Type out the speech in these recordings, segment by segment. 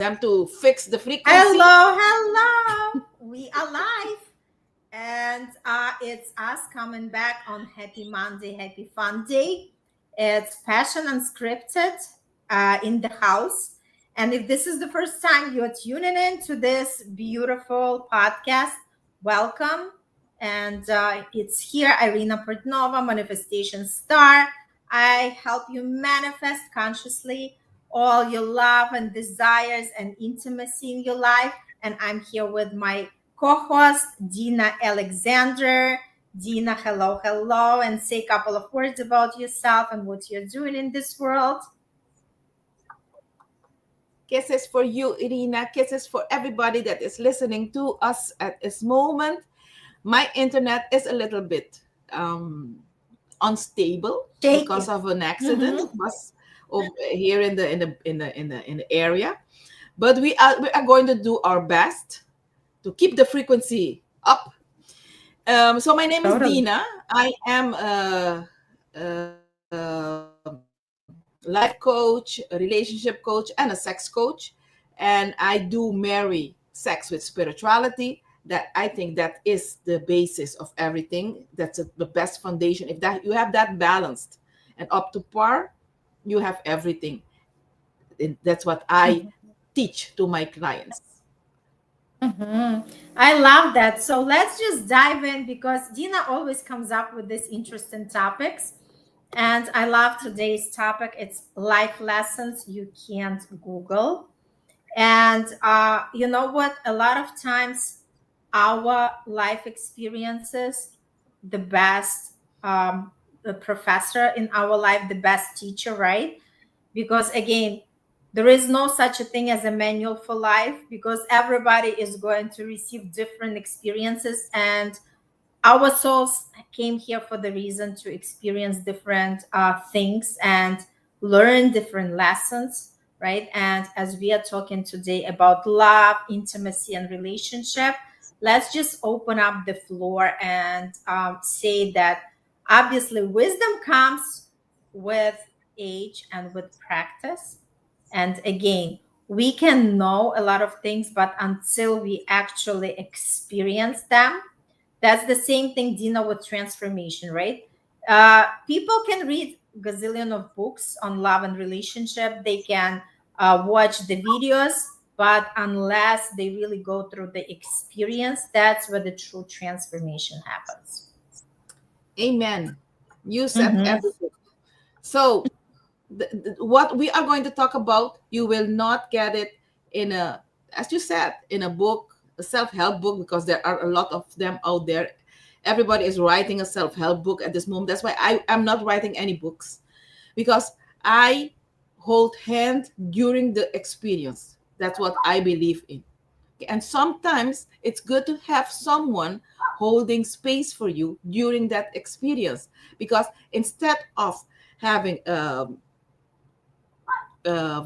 them to fix the frequency. Hello. We are live. And it's us coming back on Happy Monday, Happy Fun Day. It's Passion Unscripted in the house. And if this is the first time you're tuning in to this beautiful podcast, welcome. And it's here, Irina Portnova, Manifestation Star. I help you manifest consciously all your love and desires and intimacy in your life. And I'm here with my co-host, Dina Alexander. Dina, hello, hello, and say a couple of words about yourself and what you're doing in this world. Kisses for you, Irina. Kisses for everybody that is listening to us at this moment. My internet is a little bit unstable because of an accident. It was over here in the area, but we are going to do our best to keep the frequency up. So my name is Dina. I am a life coach, a relationship coach, and a sex coach. And I do marry sex with spirituality. That I think that is the basis of everything. That's the best foundation. If that you have that balanced and up to par, you have everything. That's what I teach to my clients. I love that. So let's just dive in because Dina always comes up with these interesting topics. And I love today's topic. It's life lessons you can't Google. And you know what? A lot of times, our life experiences, the best the professor in our life, the best teacher, right? Because again, there is no such a thing as a manual for life because everybody is going to receive different experiences, and our souls came here for the reason to experience different things and learn different lessons, right? And as we are talking today about love, intimacy, and relationship, let's just open up the floor and say that obviously wisdom comes with age and with practice. And again, we can know a lot of things, but until we actually experience them, that's the same thing, Dina, with transformation, right? People can read gazillion of books on love and relationship. They can watch the videos, but unless they really go through the experience, that's where the true transformation happens. Amen. You said everything. So what we are going to talk about, you will not get it in a, as you said, in a book, a self-help book, because there are a lot of them out there. Everybody is writing a self-help book at this moment. That's why I am not writing any books, because I hold hand during the experience. That's what I believe in. And sometimes it's good to have someone holding space for you during that experience, because instead of having a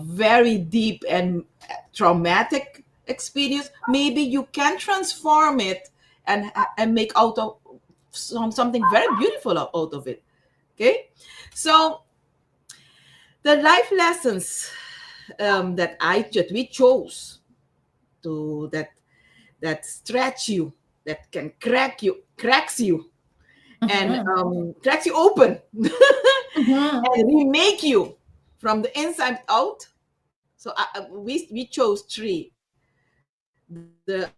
very deep and traumatic experience, maybe you can transform it and make out of something very beautiful out of it. Okay, so the life lessons that we chose to that stretch you, that can cracks you, and cracks you open, and remake you from the inside out. So we chose three: the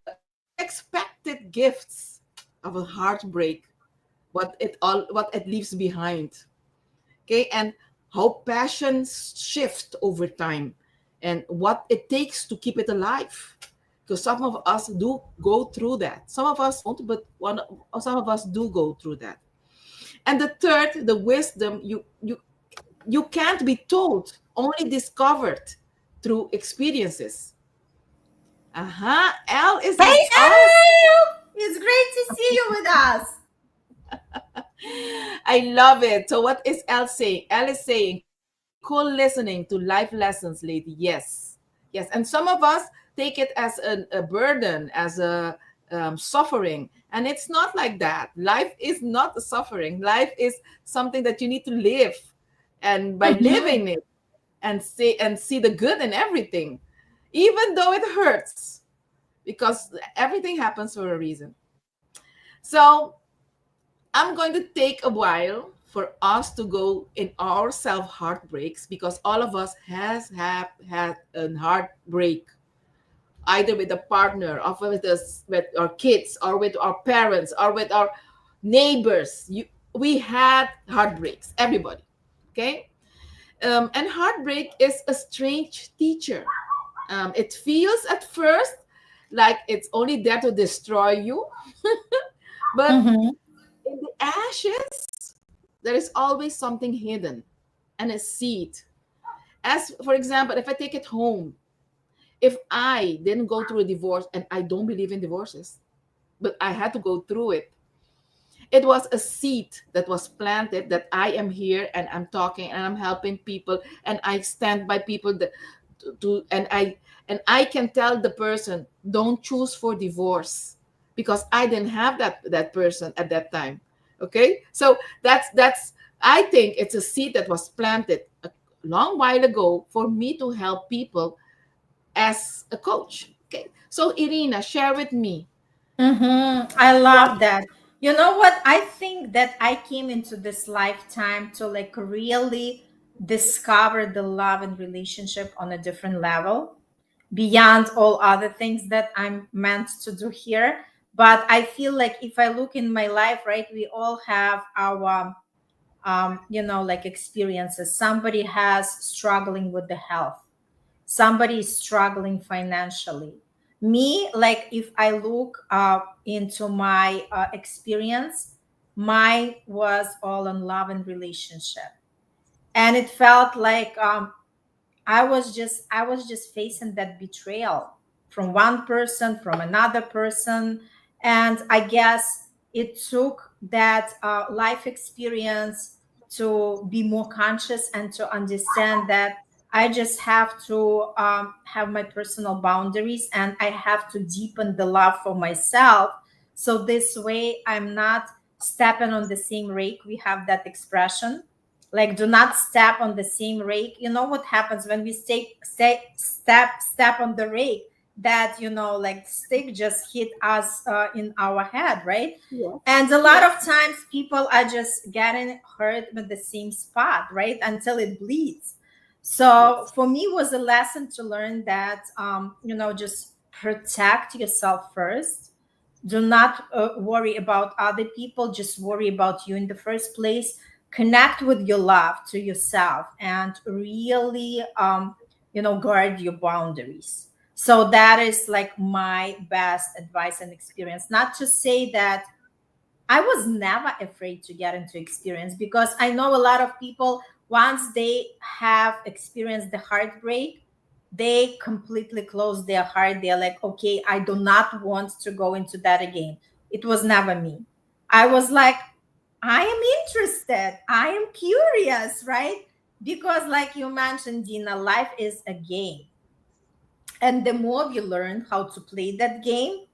unexpected gifts of a heartbreak, what it leaves behind. Okay, and how passions shift over time, and what it takes to keep it alive. Because some of us do go through that. Some of us won't, but some of us do go through that. And the third, the wisdom you can't be told, only discovered through experiences. Elle is Hey, with us. Elle! It's great to see you with us. I love it. So what is Elle saying? Elle is saying, cool listening to life lessons, lady. Yes. Yes. And some of us take it as a burden, as a suffering. And it's not like that. Life is not a suffering. Life is something that you need to live. And by living it and see the good in everything, even though it hurts, because everything happens for a reason. So I'm going to take a while for us to go in our self heartbreaks, because all of us has have had a heartbreak, either with a partner, or with us, with our kids, or with our parents, or with our neighbors. We had heartbreaks, everybody. Okay. And heartbreak is a strange teacher. It feels at first like it's only there to destroy you, but Mm-hmm. in the ashes, there is always something hidden and a seed. As for example, if I take it home, if I didn't go through a divorce, and I don't believe in divorces, but I had to go through it, it was a seed that was planted, that I am here and I'm talking and I'm helping people, and I stand by people that and I can tell the person, don't choose for divorce, because I didn't have that person at that time. Okay, so that's I think it's a seed that was planted a long while ago for me to help people as a coach. Okay, so Irina, share with me I what. love that. You know what? I think that I came into this lifetime to like really discover the love and relationship on a different level beyond all other things that I'm meant to do here. But I feel like if I look in my life, right, we all have our like experiences. Somebody has struggling with the health, somebody is struggling financially. Me, like if I look into my experience, mine was all on love and relationship, and it felt like I was just facing that betrayal from one person, from another person. And I guess it took that life experience to be more conscious and to understand that I just have to have my personal boundaries, and I have to deepen the love for myself. So this way I'm not stepping on the same rake. We have that expression, like do not step on the same rake. You know what happens when we step on the rake, that like stick just hit us in our head, right? Yes. And a lot Yes. of times people are just getting hurt with the same spot, right, until it bleeds. So Yes. for me, it was a lesson to learn that just protect yourself first. Do not worry about other people, just worry about you in the first place. Connect with your love to yourself, and really guard your boundaries. So that is like my best advice and experience. Not to say that I was never afraid to get into experience, because I know a lot of people, once they have experienced the heartbreak, they completely close their heart. They're like, okay, I do not want to go into that again. It was never me. I was like, I am interested. I am curious, right? Because, like you mentioned, Dina, life is a game. And the more we learn how to play that game,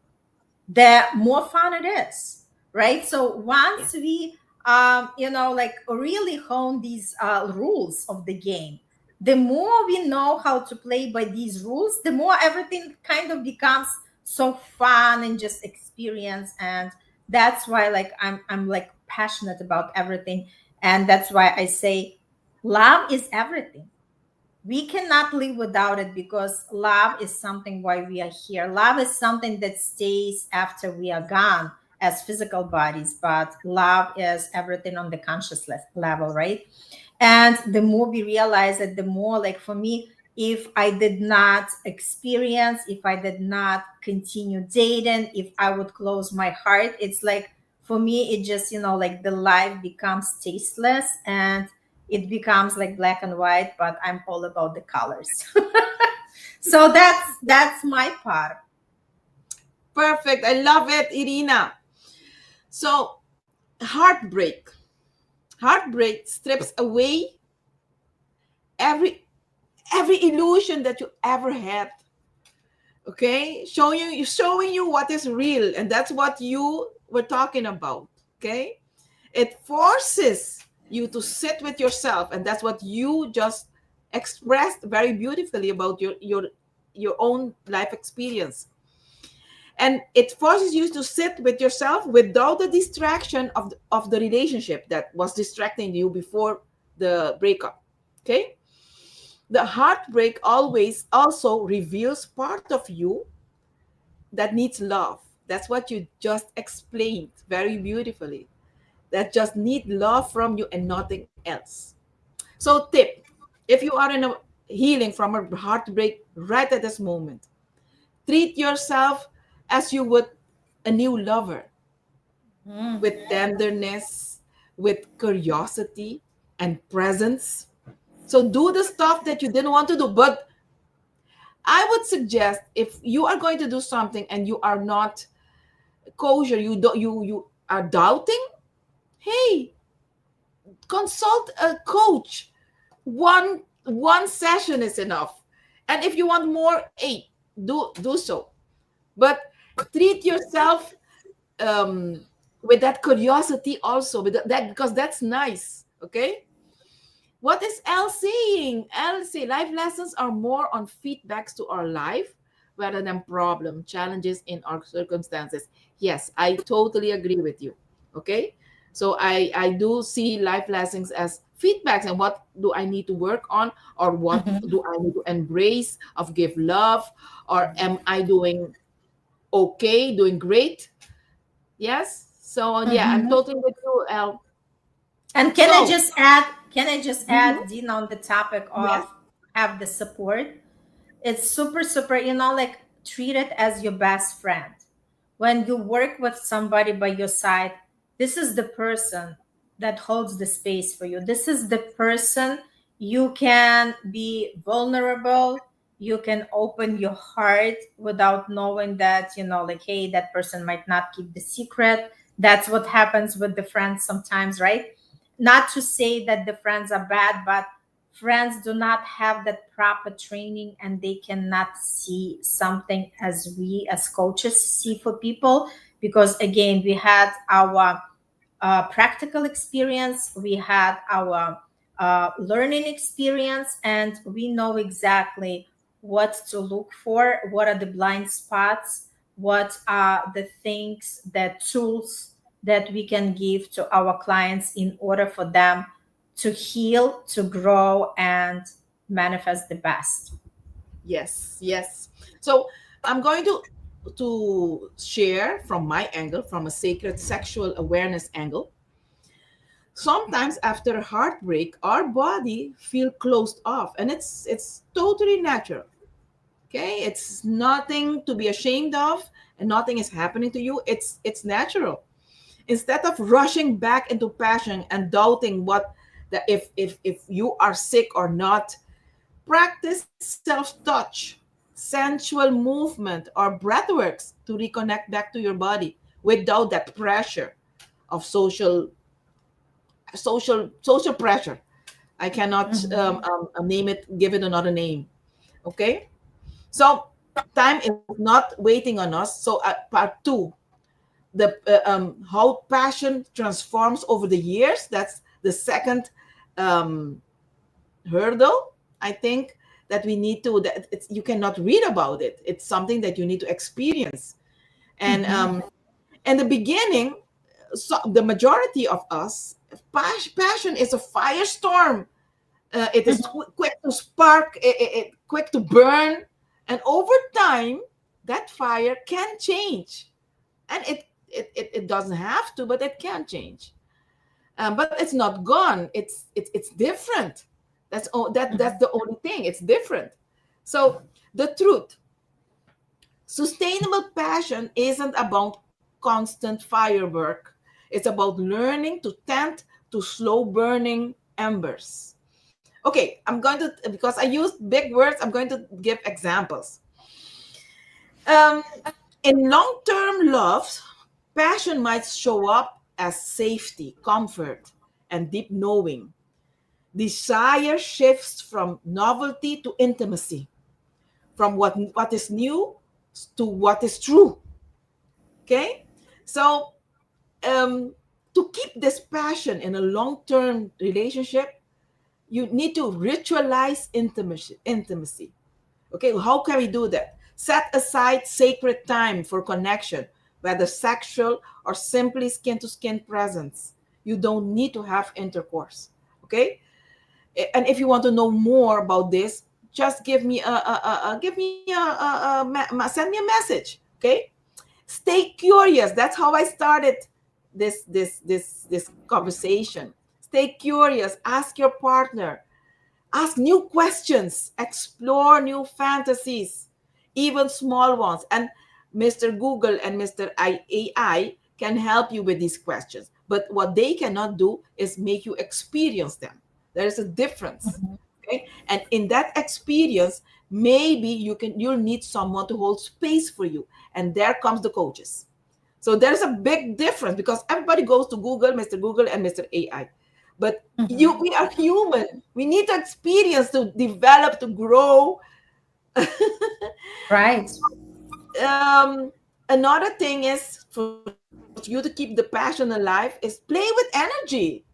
the more fun it is, right? So Yes. once we like really hone these rules of the game, the more we know how to play by these rules, the more everything kind of becomes so fun and just experience. And that's why like I'm like passionate about everything. And that's why I say love is everything. We cannot live without it, because love is something why we are here. Love is something that stays after we are gone as physical bodies, but love is everything on the conscious level, right? And the more we realize it, the more, like for me, if I did not experience, if I did not continue dating, if I would close my heart, it's like for me it just like the life becomes tasteless, and it becomes like black and white, but I'm all about the colors. So that's my part. Perfect. I love it, Irina. So, heartbreak. Heartbreak strips away every illusion that you ever had. Okay, showing you what is real, and that's what you were talking about. Okay, it forces you to sit with yourself, and that's what you just expressed very beautifully about your your own life experience. And it forces you to sit with yourself without the distraction of the relationship that was distracting you before the breakup. Okay. The heartbreak always also reveals part of you that needs love. That's what you just explained very beautifully. That just need love from you and nothing else. So, tip, if you are in a healing from a heartbreak right at this moment, treat yourself as you would a new lover, Mm. with tenderness, with curiosity and presence. So do the stuff that you didn't want to do. But I would suggest, if you are going to do something and you are not kosher, you are doubting, hey, consult a coach. One session is enough. And if you want more, hey, do so. But treat yourself um with that curiosity also, with that, because that's nice. Okay. What is L saying? L say life lessons are more on feedbacks to our life rather than problem challenges in our circumstances. Yes, I totally agree with you. Okay. So I do see life lessons as feedbacks, and what do I need to work on, or what Mhm. do I need to embrace of give love, or am I doing okay, doing great? Yes. So yeah, I'm Mhm. totally with you, L. And So can I just mhm, add, Dina, on the topic yes, of have the support? It's super, super, like treat it as your best friend. When you work with somebody by your side, this is the person that holds the space for you. This is the person you can be vulnerable. You can open your heart without knowing that, like, hey, that person might not keep the secret. That's what happens with the friends sometimes, right? Not to say that the friends are bad, but friends do not have that proper training and they cannot see something as we as coaches see for people, because again, we had our practical experience, we had our learning experience, and we know exactly what to look for, what are the blind spots, what are the things, the tools that we can give to our clients in order for them to heal, to grow, and manifest the best. yes, yes. So I'm going to share from my angle, from a sacred sexual awareness angle. Sometimes after heartbreak, our body feel closed off, and it's totally natural. Okay, it's nothing to be ashamed of, and nothing is happening to you. It's natural. Instead of rushing back into passion and doubting what that if you are sick or not, practice self-touch, sensual movement, or breathworks to reconnect back to your body without that pressure of social pressure. I cannot Mhm. name it, give it another name. Okay, so time is not waiting on us. So part two, the how passion transforms over the years. That's the second um, hurdle, I think, that we need to, that you cannot read about it. It's something that you need to experience. And Mhm. in the beginning, so the majority of us, passion is a firestorm. It is quick to spark, quick to burn, and over time that fire can change. And it doesn't have to, but it can change. But it's not gone. It's different. That's the only thing. It's different. So the truth, sustainable passion isn't about constant firework. It's about learning to tend to slow burning embers. Okay, I'm going to, because I used big words, I'm going to give examples. Um, in long term love, passion might show up as safety, comfort, and deep knowing. Desire shifts from novelty to intimacy, from what is new to what is true. Okay? So, um, to keep this passion in a long term relationship, you need to ritualize intimacy. Okay, how can we do that? Set aside sacred time for connection, whether sexual or simply skin to skin presence. You don't need to have intercourse. Okay, and if you want to know more about this, just give me send me a message. Okay, stay curious. That's how I started this conversation. Stay curious. Ask your partner. Ask new questions, explore new fantasies, even small ones. And Mr. Google and Mr. AI can help you with these questions. But what they cannot do is make you experience them. There is a difference. Mhm. Okay. And in that experience, maybe you'll need someone to hold space for you. And there comes the coaches. So there's a big difference because everybody goes to Google, Mr. Google, and Mr. AI. But Mhm. we are human. We need to experience to develop, to grow. Right. Another thing is for you to keep the passion alive is play with energy.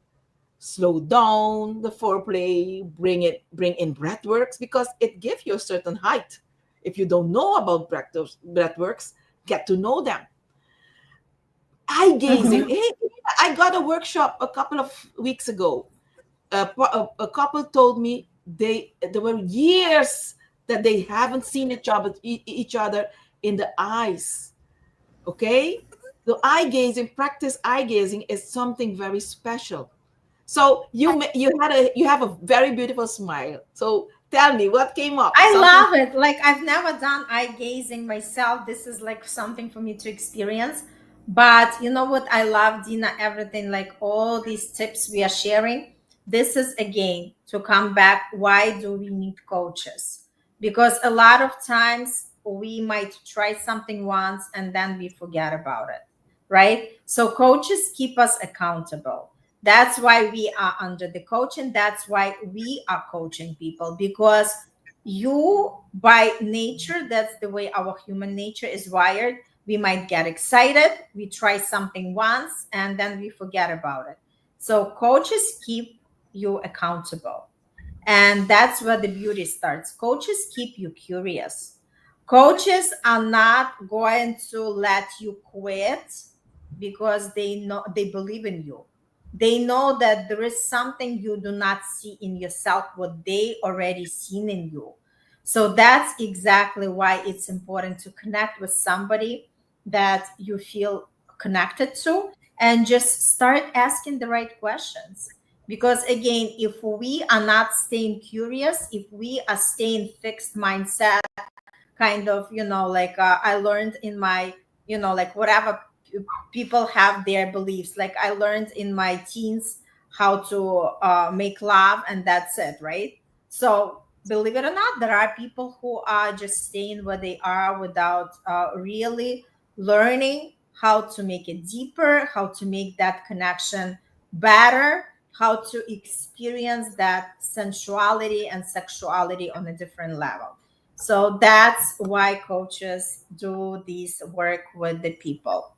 Slow down the foreplay, bring in breathworks because it gives you a certain height. If you don't know about breathworks, get to know them. Eye gazing. Mhm. Hey, I got a workshop a couple of weeks ago. A couple told me there were years that they haven't seen each other in the eyes. Okay, the practice eye gazing is something very special. So you have a very beautiful smile. So tell me what came up. I Something. love it. Like I've never done eye gazing myself. This is like something for me to experience. But you know what? I love Dina, everything, like all these tips we are sharing. This is again to come back. Why do we need coaches? Because a lot of times we might try something once and then we forget about it, right? So coaches keep us accountable. That's why we are under the coaching. That's why we are coaching people, because you by nature, that's the way our human nature is wired. We might get excited, we try something once and then we forget about it. So coaches keep you accountable, and that's where the beauty starts. Coaches keep you curious. Coaches are not going to let you quit because they know, they believe in you. They know that there is something you do not see in yourself, what they already seen in you. So that's exactly why it's important to connect with somebody that you feel connected to, and just start asking the right questions. Because again, if we are not staying curious, if we are staying fixed mindset, kind of, like I learned in my, like whatever people have their beliefs. Like I learned in my teens how to make love, and that's it, right? So believe it or not, there are people who are just staying where they are without really learning how to make it deeper, how to make that connection better, how to experience that sensuality and sexuality on a different level. So that's why coaches do this work with the people.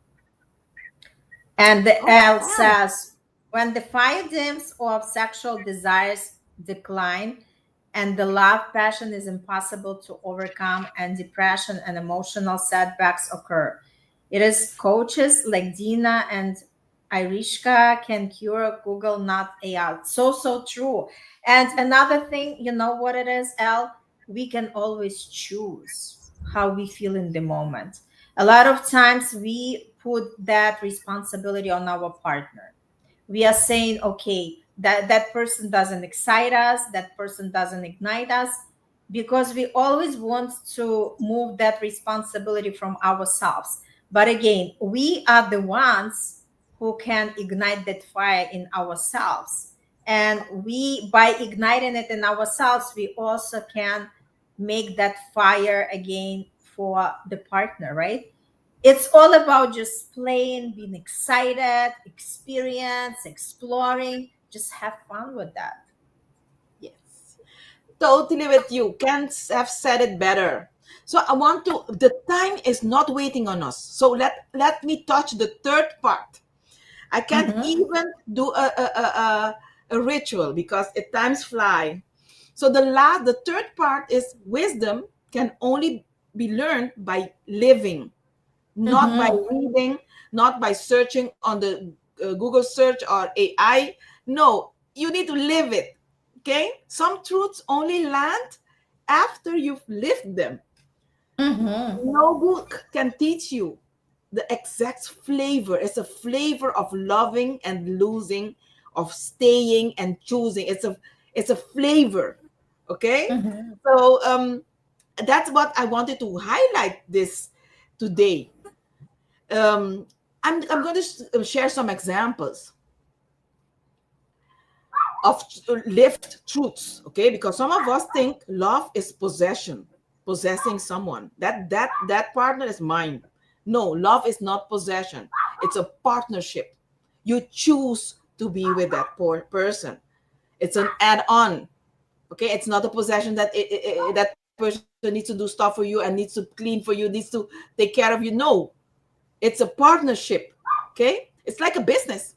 And the Oh, L wow. says, when the fire dims or sexual desires decline and the love passion is impossible to overcome and depression and emotional setbacks occur, it is coaches like Dina and Irishka can cure Google, not AI. So, so true. And another thing, you know what it is, El? We can always choose how we feel in the moment. A lot of times we put that responsibility on our partner. We are saying, okay, that person doesn't excite us, that person doesn't ignite us, because we always want to move that responsibility from ourselves. But again, we are the ones who can ignite that fire in ourselves. And we, by igniting it in ourselves, we also can make that fire again for the partner, right? It's all about just playing, being excited, experience, exploring. Just have fun with that. Yes. Totally with you. Can't have said it better. So I want to. The time is not waiting on us. So let me touch the third part. I can't Mhm. even do a ritual because at times fly. So the third part is wisdom can only be learned by living, not by Mm-hmm. reading, not by searching on the Google search or AI. No, you need to live it. Okay? Some truths only land after you've lived them. Mm-hmm. No book can teach you the exact flavor. It's a flavor of loving and losing, of staying and choosing. It's a flavor. Okay? Mm-hmm. So that's what I wanted to highlight this today. um, I'm going to share some examples of lived truths, okay? Because some of us think love is possession, possessing someone. That partner is mine. No, love is not possession. It's a partnership. You choose to be with that poor person. It's an add-on. Okay, it's not a possession that that person needs to do stuff for you and needs to clean for you, needs to take care of you. No, it's a partnership. Okay, it's like a business.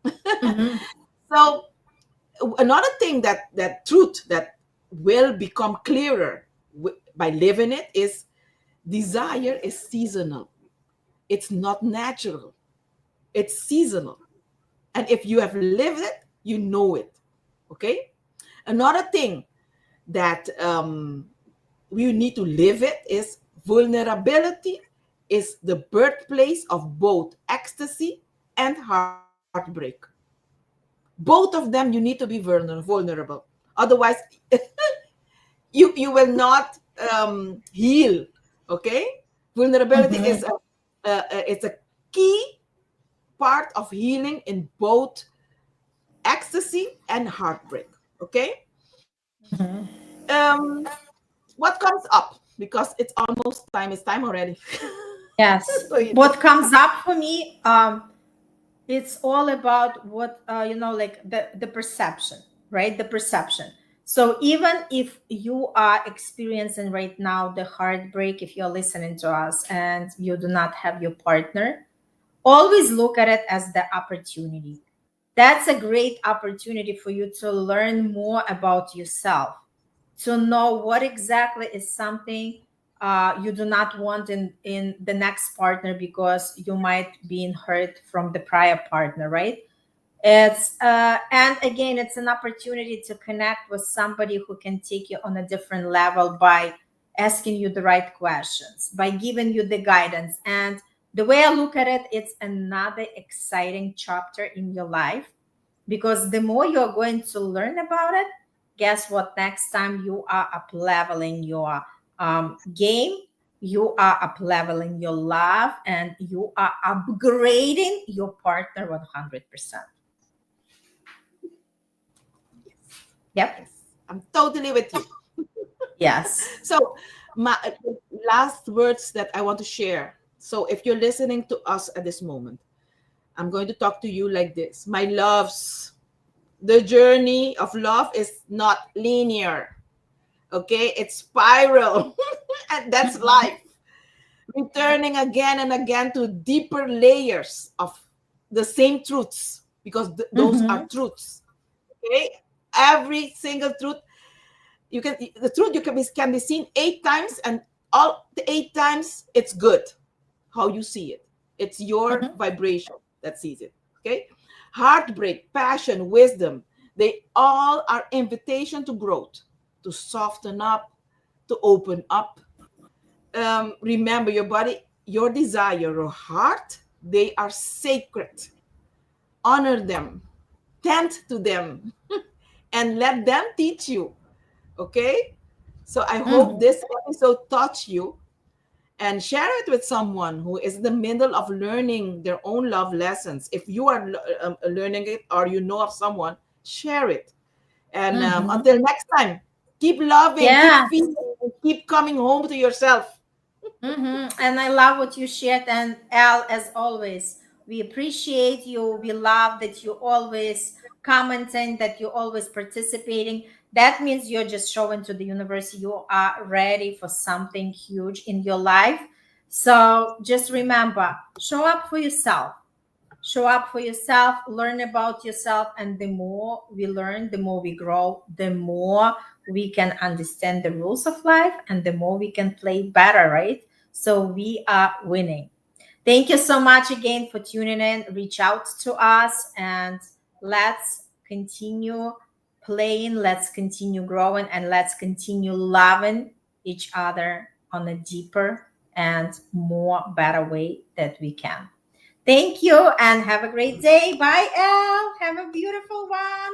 Mm-hmm. So another thing, that truth that will become clearer by living it is desire is seasonal. It's not natural. It's seasonal. And if you have lived it, you know it. Okay. Another thing that we need to live it is vulnerability is the birthplace of both ecstasy and heartbreak. Both of them, you need to be vulnerable. Otherwise, you will not heal. Okay, vulnerability is Mm-hmm. it's a key part of healing in both ecstasy and heartbreak. Okay, Mm-hmm. um, what comes up, because it's almost time. It's time already. Yes. So you What comes up for me, it's all about what like the perception, right? The perception. So even if you are experiencing right now the heartbreak, if you're listening to us and you do not have your partner, always look at it as the opportunity. That's a great opportunity for you to learn more about yourself, to know what exactly is something you do not want in the next partner, because you might be hurt from the prior partner, right? It's and again, it's an opportunity to connect with somebody who can take you on a different level by asking you the right questions, by giving you the guidance. And the way I look at it, it's another exciting chapter in your life, because the more you're going to learn about it, guess what? Next time you are up leveling your game, you are up leveling your love, and you are upgrading your partner 100%. Yep. yes, I'm totally with you. Yes. So my last words that I want to share. So if you're listening to us at this moment, I'm going to talk to you like this. My loves, the journey of love is not linear. Okay, it's spiral. And that's Mhm. life. Returning again and again to deeper layers of the same truths, because those are Mhm. truths. Okay, every single truth, you can the truth you can be seen 8 times, and all the 8 times it's good. How you see it, it's your Mhm. vibration that sees it. Okay, heartbreak, passion, wisdom, they all are invitation to growth, to soften up, to open up. Remember, your body, your desire, your heart, they are sacred. Honor them, tend to them, and let them teach you. Okay, so I hope Mhm. this episode touched you, and share it with someone who is in the middle of learning their own love lessons. If you are learning it, or you know of someone, share it. And Mhm. until next time, keep loving, keep Yes. feeling, and keep coming home to yourself. And I love what you shared. And Al, as always, we appreciate you. We love that you always commenting, that you always participating. That means you're just showing to the universe you are ready for something huge in your life. So just remember, show up for yourself. Show up for yourself, learn about yourself, and the more we learn, the more we grow, the more we can understand the rules of life, and the more we can play better, right? So we are winning. Thank you so much again for tuning in. Reach out to us and let's continue playing, let's continue growing, and let's continue loving each other on a deeper and more better way that we can. Thank you and have a great day. Bye, Elle. Have a beautiful one.